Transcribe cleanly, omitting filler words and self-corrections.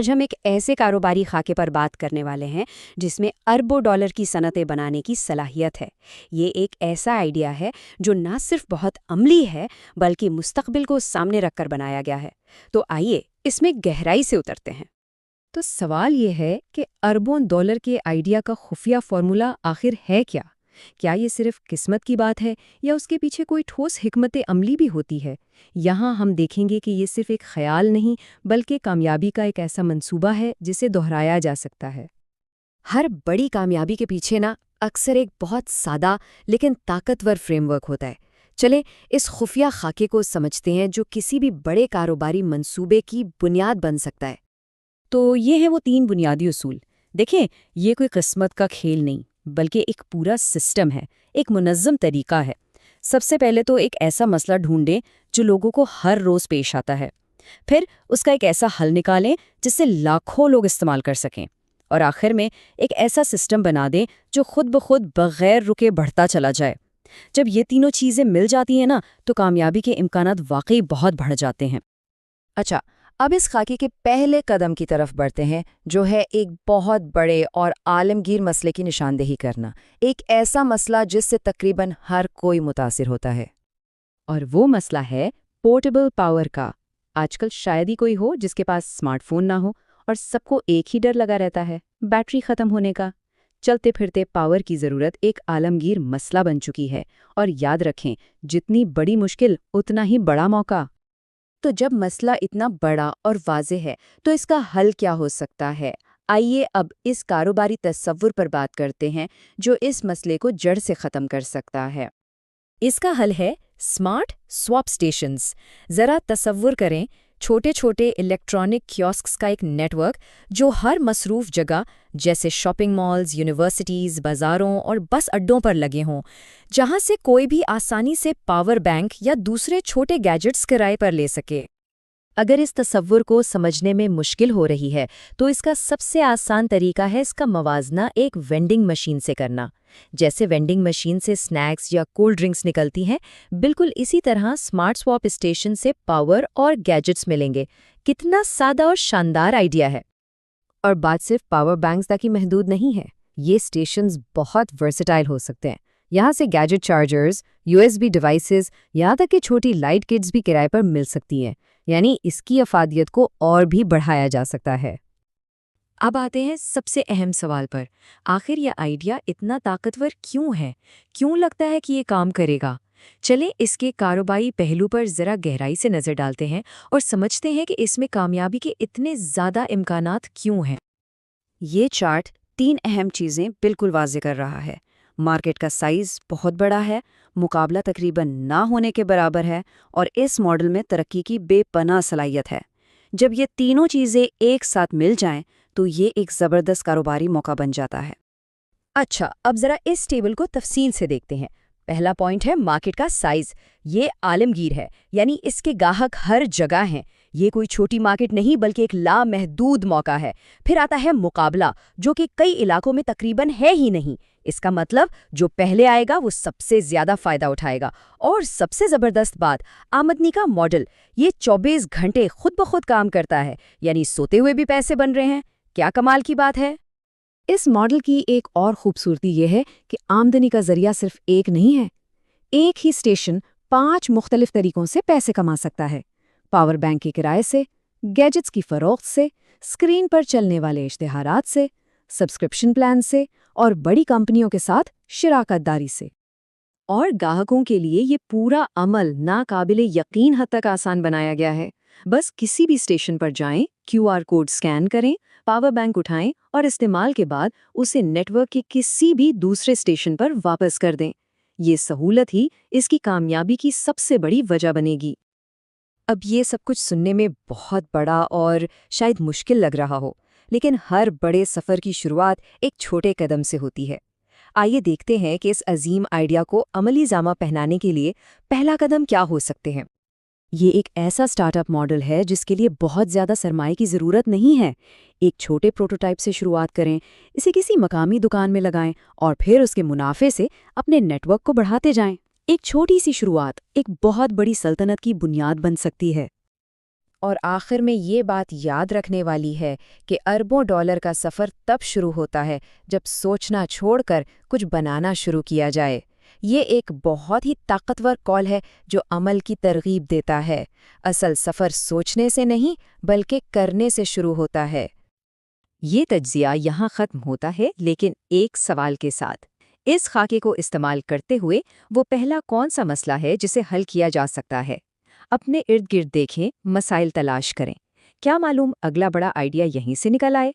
آج ہم ایک ایسے کاروباری خاکے پر بات کرنے والے ہیں جس میں اربوں ڈالر کی صنعتیں بنانے کی صلاحیت ہے۔ یہ ایک ایسا آئیڈیا ہے جو نہ صرف بہت عملی ہے بلکہ مستقبل کو سامنے رکھ کر بنایا گیا ہے۔ تو آئیے اس میں گہرائی سے اترتے ہیں۔ تو سوال یہ ہے کہ اربوں ڈالر کے آئیڈیا کا خفیہ فارمولا آخر ہے کیا؟ کیا یہ صرف قسمت کی بات ہے یا اس کے پیچھے کوئی ٹھوس حکمت عملی بھی ہوتی ہے؟ یہاں ہم دیکھیں گے کہ یہ صرف ایک خیال نہیں بلکہ کامیابی کا ایک ایسا منصوبہ ہے جسے دہرایا جا سکتا ہے۔ ہر بڑی کامیابی کے پیچھے اکثر ایک بہت سادہ لیکن طاقتور فریم ورک ہوتا ہے۔ چلیں اس خفیہ خاکے کو سمجھتے ہیں جو کسی بھی بڑے کاروباری منصوبے کی بنیاد بن سکتا ہے۔ تو یہ ہیں وہ 3 بنیادی اصول۔ دیکھیں، یہ کوئی قسمت کا کھیل نہیں بلکہ ایک پورا سسٹم ہے، ایک منظم طریقہ ہے۔ سب سے پہلے تو ایک ایسا مسئلہ ڈھونڈیں جو لوگوں کو ہر روز پیش آتا ہے، پھر اس کا ایک ایسا حل نکالیں جس سے لاکھوں لوگ استعمال کر سکیں، اور آخر میں ایک ایسا سسٹم بنا دیں جو خود بخود بغیر رکے بڑھتا چلا جائے۔ جب یہ تینوں چیزیں مل جاتی ہیں تو کامیابی کے امکانات واقعی بہت بڑھ جاتے ہیں۔ اچھا، اب اس خاکے کے پہلے قدم کی طرف بڑھتے ہیں، جو ہے ایک بہت بڑے اور عالمگیر مسئلے کی نشاندہی کرنا، ایک ایسا مسئلہ جس سے تقریباً ہر کوئی متاثر ہوتا ہے۔ اور وہ مسئلہ ہے پورٹیبل پاور کا۔ آج کل شاید ہی کوئی ہو جس کے پاس اسمارٹ فون نہ ہو، اور سب کو ایک ہی ڈر لگا رہتا ہے، بیٹری ختم ہونے کا۔ چلتے پھرتے پاور کی ضرورت ایک عالمگیر مسئلہ بن چکی ہے، اور یاد رکھیں، جتنی بڑی مشکل اتنا ہی بڑا موقع۔ تو جب مسئلہ اتنا بڑا اور واضح ہے تو اس کا حل کیا ہو سکتا ہے؟ آئیے اب اس کاروباری تصور پر بات کرتے ہیں جو اس مسئلے کو جڑ سے ختم کر سکتا ہے۔ اس کا حل ہے اسمارٹ سواپ اسٹیشنز۔ ذرا تصور کریں، چھوٹے چھوٹے الیکٹرانک کیوسکس کا ایک نیٹ ورک جو ہر مصروف جگہ جیسے شاپنگ مالز، یونیورسٹیز، بازاروں اور بس اڈوں پر لگے ہوں، جہاں سے کوئی بھی آسانی سے پاور بینک یا دوسرے چھوٹے گیجٹس کرائے پر لے سکے۔ اگر اس تصور کو سمجھنے میں مشکل ہو رہی ہے تو اس کا سب سے آسان طریقہ ہے اس کا موازنہ ایک وینڈنگ مشین سے کرنا۔ جیسے وینڈنگ مشین سے سنیکس یا کولڈ ڈرنکس نکلتی ہیں، بالکل اسی طرح اسمارٹ سواپ اسٹیشن سے پاور اور گیجٹس ملیں گے۔ کتنا سادہ اور شاندار آئیڈیا ہے! اور بات صرف پاور بینکس تک ہی محدود نہیں ہے، یہ اسٹیشنز بہت ورسٹائل ہو سکتے ہیں۔ یہاں سے گیجٹ چارجرز، USB ڈیوائسز، یہاں تک کہ چھوٹی لائٹ کٹس بھی کرائے پر مل سکتی ہیں، یعنی اس کی افادیت کو اور بھی بڑھایا جا سکتا ہے۔ اب آتے ہیں سب سے اہم سوال پر، آخر یہ آئیڈیا اتنا طاقتور کیوں ہے؟ کیوں لگتا ہے کہ یہ کام کرے گا؟ چلیں اس کے کاروباری پہلو پر ذرا گہرائی سے نظر ڈالتے ہیں اور سمجھتے ہیں کہ اس میں کامیابی کے اتنے زیادہ امکانات کیوں ہیں۔ یہ چارٹ 3 اہم چیزیں بالکل واضح کر رہا ہے۔ مارکیٹ کا سائز بہت بڑا ہے، مقابلہ تقریباً نہ ہونے کے برابر ہے، اور اس ماڈل میں ترقی کی بے پناہ صلاحیت ہے۔ جب یہ تینوں چیزیں ایک ساتھ مل جائیں تو یہ ایک زبردست کاروباری موقع بن جاتا ہے۔ اچھا، اب ذرا اس ٹیبل کو تفصیل سے دیکھتے ہیں۔ پہلا پوائنٹ ہے مارکیٹ کا سائز۔ یہ عالمگیر ہے، یعنی اس کے گاہک ہر جگہ ہیں۔ یہ کوئی چھوٹی مارکیٹ نہیں بلکہ ایک لامحدود موقع ہے۔ پھر آتا ہے مقابلہ، جو کہ کئی علاقوں میں تقریباً ہے ہی نہیں۔ اس کا مطلب جو پہلے آئے گا وہ سب سے زیادہ فائدہ اٹھائے گا۔ اور سب سے زبردست بات، آمدنی کا ماڈل۔ یہ 24 گھنٹے خود بخود کام کرتا ہے، یعنی سوتے ہوئے بھی پیسے بن رہے ہیں۔ کیا کمال کی بات ہے! اس ماڈل کی ایک اور خوبصورتی یہ ہے کہ آمدنی کا ذریعہ صرف ایک نہیں ہے۔ ایک ہی اسٹیشن 5 مختلف طریقوں سے پیسے کما سکتا ہے: پاور بینک کے کرائے سے، گیجٹس کی فروخت سے، اسکرین پر چلنے والے اشتہارات سے، سبسکرپشن پلان سے، اور بڑی کمپنیوں کے ساتھ شراکت داری سے۔ اور گاہکوں کے لیے یہ پورا عمل ناقابل یقین حد تک آسان بنایا گیا ہے۔ بس کسی بھی اسٹیشن پر جائیں، QR کوڈ سکین کریں، پاور بینک اٹھائیں اور استعمال کے بعد اسے نیٹ ورک کے کسی بھی دوسرے اسٹیشن پر واپس کر دیں۔ یہ سہولت ہی اس کی کامیابی کی سب سے بڑی وجہ بنے گی۔ اب یہ سب کچھ سننے میں بہت بڑا اور شاید مشکل لگ رہا ہو، لیکن ہر بڑے سفر کی شروعات ایک چھوٹے قدم سے ہوتی ہے۔ آئیے دیکھتے ہیں کہ اس عظیم آئیڈیا کو عملی جامہ پہنانے کے لیے پہلا قدم کیا ہو سکتے ہیں۔ یہ ایک ایسا سٹارٹ اپ ماڈل ہے جس کے لیے بہت زیادہ سرمائے کی ضرورت نہیں ہے۔ ایک چھوٹے پروٹوٹائپ سے شروعات کریں، اسے کسی مقامی دکان میں لگائیں اور پھر اس کے منافع سے اپنے نیٹ ورک کو بڑھاتے جائیں۔ ایک چھوٹی سی شروعات ایک بہت بڑی سلطنت کی بنیاد بن سکتی ہے۔ اور آخر میں یہ بات یاد رکھنے والی ہے کہ اربوں ڈالر کا سفر تب شروع ہوتا ہے جب سوچنا چھوڑ کر کچھ بنانا شروع کیا جائے۔ یہ ایک بہت ہی طاقتور کال ہے جو عمل کی ترغیب دیتا ہے۔ اصل سفر سوچنے سے نہیں بلکہ کرنے سے شروع ہوتا ہے۔ یہ تجزیہ یہاں ختم ہوتا ہے، لیکن ایک سوال کے ساتھ۔ اس خاکے کو استعمال کرتے ہوئے وہ پہلا کون سا مسئلہ ہے جسے حل کیا جا سکتا ہے؟ اپنے ارد گرد دیکھیں، مسائل تلاش کریں۔ کیا معلوم اگلا بڑا آئیڈیا یہیں سے نکل آئے؟